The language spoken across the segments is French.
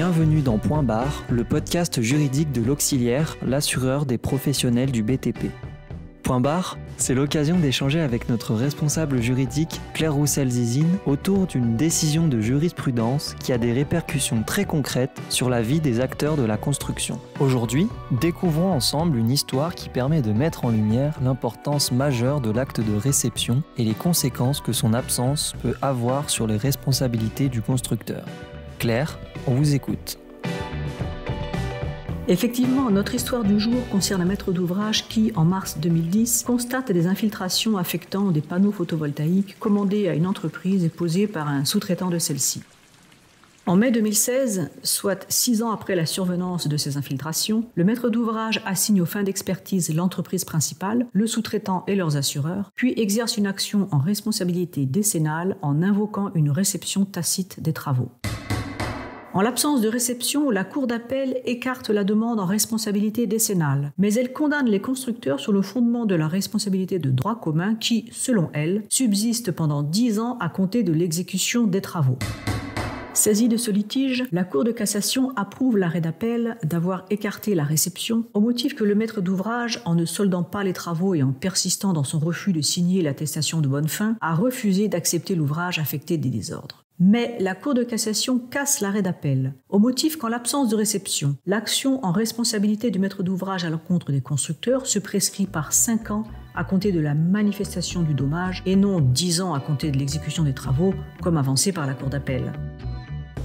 Bienvenue dans Point Barre, le podcast juridique de l'Auxiliaire, l'assureur des professionnels du BTP. Point Barre, c'est l'occasion d'échanger avec notre responsable juridique, Claire Roussel-Zizine, autour d'une décision de jurisprudence qui a des répercussions très concrètes sur la vie des acteurs de la construction. Aujourd'hui, découvrons ensemble une histoire qui permet de mettre en lumière l'importance majeure de l'acte de réception et les conséquences que son absence peut avoir sur les responsabilités du constructeur. Claire, on vous écoute. Effectivement, notre histoire du jour concerne un maître d'ouvrage qui, en mars 2010, constate des infiltrations affectant des panneaux photovoltaïques commandés à une entreprise et posés par un sous-traitant de celle-ci. En mai 2016, soit 6 ans après la survenance de ces infiltrations, le maître d'ouvrage assigne aux fins d'expertise l'entreprise principale, le sous-traitant et leurs assureurs, puis exerce une action en responsabilité décennale en invoquant une réception tacite des travaux. En l'absence de réception, la Cour d'appel écarte la demande en responsabilité décennale, mais elle condamne les constructeurs sur le fondement de la responsabilité de droit commun qui, selon elle, subsiste pendant 10 ans à compter de l'exécution des travaux. Saisie de ce litige, la Cour de cassation approuve l'arrêt d'appel d'avoir écarté la réception au motif que le maître d'ouvrage, en ne soldant pas les travaux et en persistant dans son refus de signer l'attestation de bonne fin, a refusé d'accepter l'ouvrage affecté des désordres. Mais la Cour de cassation casse l'arrêt d'appel, au motif qu'en l'absence de réception, l'action en responsabilité du maître d'ouvrage à l'encontre des constructeurs se prescrit par 5 ans à compter de la manifestation du dommage et non 10 ans à compter de l'exécution des travaux, comme avancé par la Cour d'appel.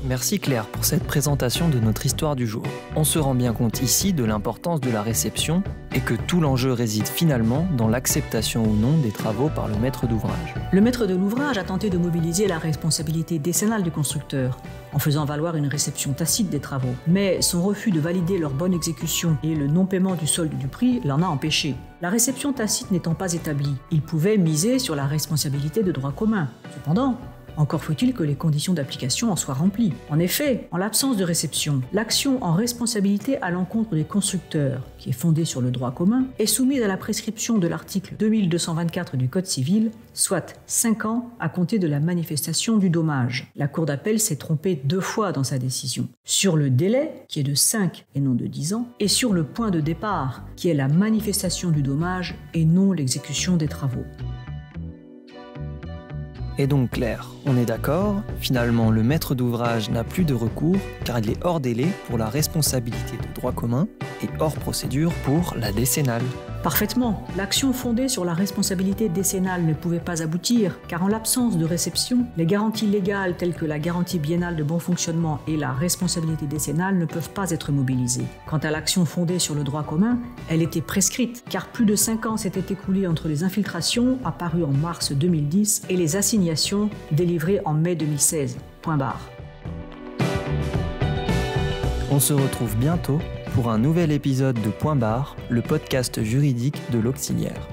Merci Claire pour cette présentation de notre histoire du jour. On se rend bien compte ici de l'importance de la réception et que tout l'enjeu réside finalement dans l'acceptation ou non des travaux par le maître d'ouvrage. Le maître de l'ouvrage a tenté de mobiliser la responsabilité décennale du constructeur en faisant valoir une réception tacite des travaux. Mais son refus de valider leur bonne exécution et le non-paiement du solde du prix l'en a empêché. La réception tacite n'étant pas établie, il pouvait miser sur la responsabilité de droit commun. Cependant, encore faut-il que les conditions d'application en soient remplies. En effet, en l'absence de réception, l'action en responsabilité à l'encontre des constructeurs, qui est fondée sur le droit commun, est soumise à la prescription de l'article 2224 du Code civil, soit 5 ans à compter de la manifestation du dommage. La Cour d'appel s'est trompée 2 fois dans sa décision. Sur le délai, qui est de 5 et non de 10 ans, et sur le point de départ, qui est la manifestation du dommage et non l'exécution des travaux. Et donc Claire, on est d'accord, finalement le maître d'ouvrage n'a plus de recours car il est hors délai pour la responsabilité de droit commun et hors procédure pour la décennale. Parfaitement. L'action fondée sur la responsabilité décennale ne pouvait pas aboutir, car en l'absence de réception, les garanties légales telles que la garantie biennale de bon fonctionnement et la responsabilité décennale ne peuvent pas être mobilisées. Quant à l'action fondée sur le droit commun, elle était prescrite, car plus de 5 ans s'étaient écoulés entre les infiltrations apparues en mars 2010 et les assignations délivrées en mai 2016. Point barre. On se retrouve bientôt pour un nouvel épisode de Point Barre, le podcast juridique de l'Auxiliaire.